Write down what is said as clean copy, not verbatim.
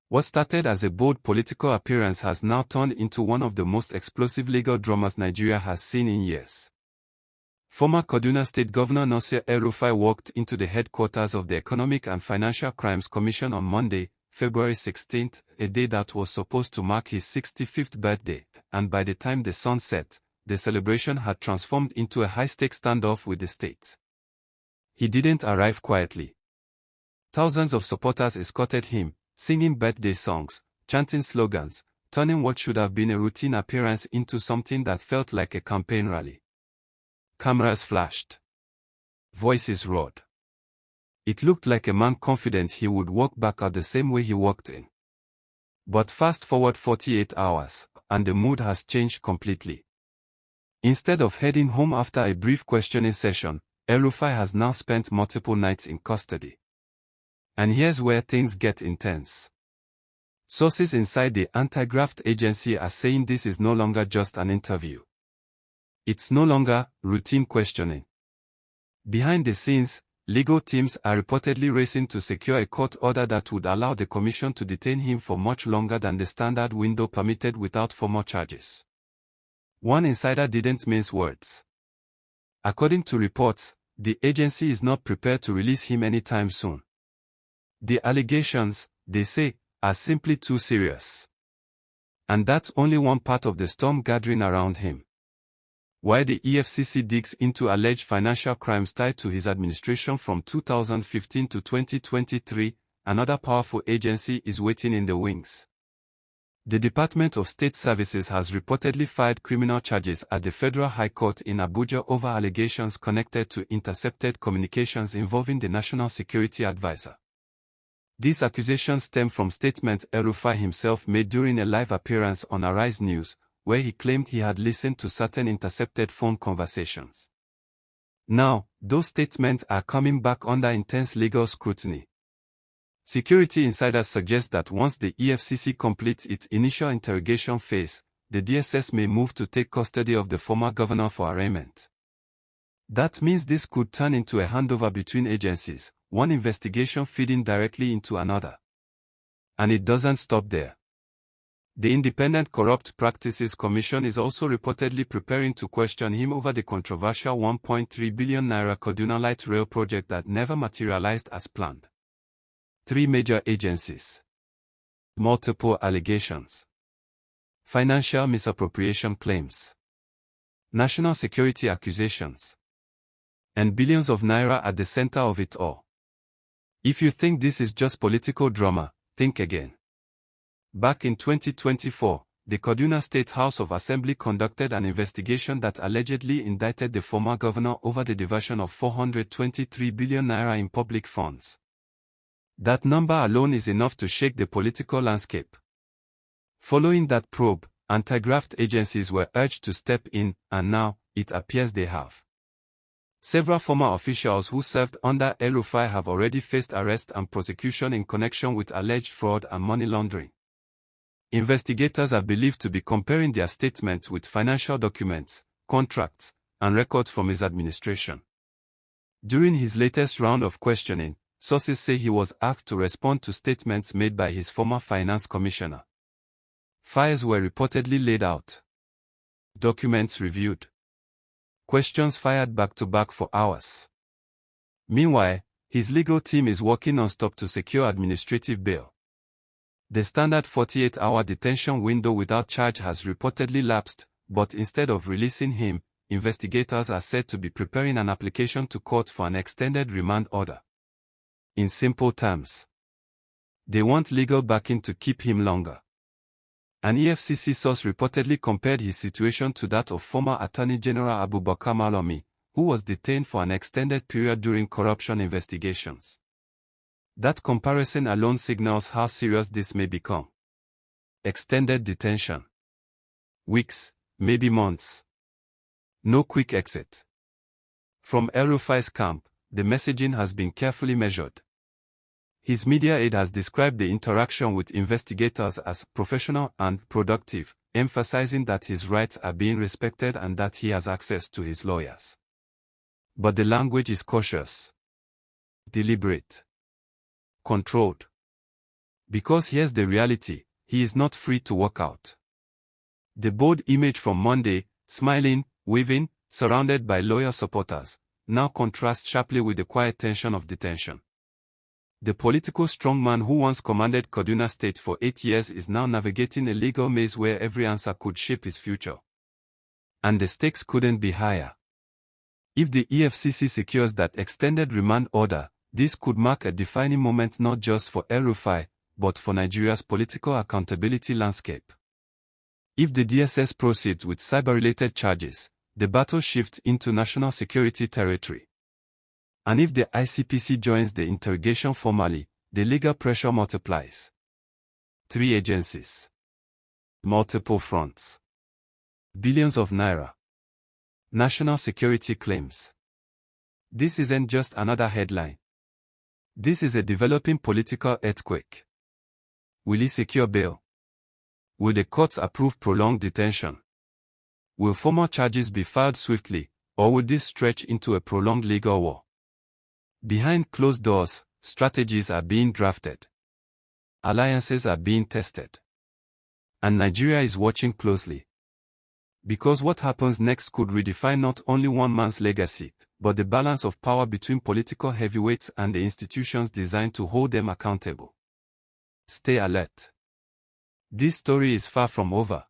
What started as a bold political appearance has now turned into one of the most explosive legal dramas Nigeria has seen in years. Former Kaduna State Governor Nasir El-Rufai walked into the headquarters of the Economic and Financial Crimes Commission on Monday, February 16, a day that was supposed to mark his 65th birthday, and by the time the sun set, the celebration had transformed into a high-stakes standoff with the state. He didn't arrive quietly. Thousands of supporters escorted him, singing birthday songs, chanting slogans, turning what should have been a routine appearance into something that felt like a campaign rally. Cameras flashed. Voices roared. It looked like a man confident he would walk back out the same way he walked in. But fast forward 48 hours, and the mood has changed completely. Instead of heading home after a brief questioning session, El-Rufai has now spent multiple nights in custody. And here's where things get intense. Sources inside the anti-graft agency are saying this is no longer just an interview. It's no longer routine questioning. Behind the scenes, legal teams are reportedly racing to secure a court order that would allow the commission to detain him for much longer than the standard window permitted without formal charges. One insider didn't mince words. According to reports, the agency is not prepared to release him anytime soon. The allegations, they say, are simply too serious. And that's only one part of the storm gathering around him. While the Efcc digs into alleged financial crimes tied to his administration from 2015 to 2023, another powerful agency is waiting in the wings. The Department of State Services has reportedly filed criminal charges at the Federal High Court in Abuja over allegations connected to intercepted communications involving the National Security Advisor. These accusations stem from statements El-Rufai himself made during a live appearance on Arise News, where he claimed he had listened to certain intercepted phone conversations. Now, those statements are coming back under intense legal scrutiny. Security insiders suggest that once the EFCC completes its initial interrogation phase, the DSS may move to take custody of the former governor for arraignment. That means this could turn into a handover between agencies, one investigation feeding directly into another. And it doesn't stop there. The Independent Corrupt Practices Commission is also reportedly preparing to question him over the controversial 1.3 billion naira Kaduna Light Rail project that never materialized as planned. 3 major agencies. Multiple allegations. Financial misappropriation claims. National security accusations. And billions of naira at the center of it all. If you think this is just political drama, think again. Back in 2024, the Kaduna State House of Assembly conducted an investigation that allegedly indicted the former governor over the diversion of 423 billion naira in public funds. That number alone is enough to shake the political landscape. Following that probe, anti-graft agencies were urged to step in, and now, it appears they have. Several former officials who served under El-Rufai have already faced arrest and prosecution in connection with alleged fraud and money laundering. Investigators are believed to be comparing their statements with financial documents, contracts, and records from his administration. During his latest round of questioning, sources say he was asked to respond to statements made by his former finance commissioner. Files were reportedly laid out. Documents reviewed. Questions fired back-to-back for hours. Meanwhile, his legal team is working non-stop to secure administrative bail. The standard 48-hour detention window without charge has reportedly lapsed, but instead of releasing him, investigators are said to be preparing an application to court for an extended remand order. In simple terms, they want legal backing to keep him longer. An EFCC source reportedly compared his situation to that of former Attorney General Abubakar Malami, who was detained for an extended period during corruption investigations. That comparison alone signals how serious this may become. Extended detention. Weeks, maybe months. No quick exit. From El-Rufai's camp, the messaging has been carefully measured. His media aide has described the interaction with investigators as professional and productive, emphasizing that his rights are being respected and that he has access to his lawyers. But the language is cautious, deliberate, controlled. Because here's the reality, he is not free to walk out. The bold image from Monday, smiling, waving, surrounded by loyal supporters, now contrasts sharply with the quiet tension of detention. The political strongman who once commanded Kaduna State for 8 years is now navigating a legal maze where every answer could shape his future. And the stakes couldn't be higher. If the EFCC secures that extended remand order, this could mark a defining moment not just for El-Rufai, but for Nigeria's political accountability landscape. If the DSS proceeds with cyber-related charges, the battle shifts into national security territory. And if the ICPC joins the interrogation formally, the legal pressure multiplies. 3 agencies. Multiple fronts. Billions of naira. National security claims. This isn't just another headline. This is a developing political earthquake. Will he secure bail? Will the courts approve prolonged detention? Will formal charges be filed swiftly, or will this stretch into a prolonged legal war? Behind closed doors, strategies are being drafted. Alliances are being tested. And Nigeria is watching closely. Because what happens next could redefine not only one man's legacy, but the balance of power between political heavyweights and the institutions designed to hold them accountable. Stay alert. This story is far from over.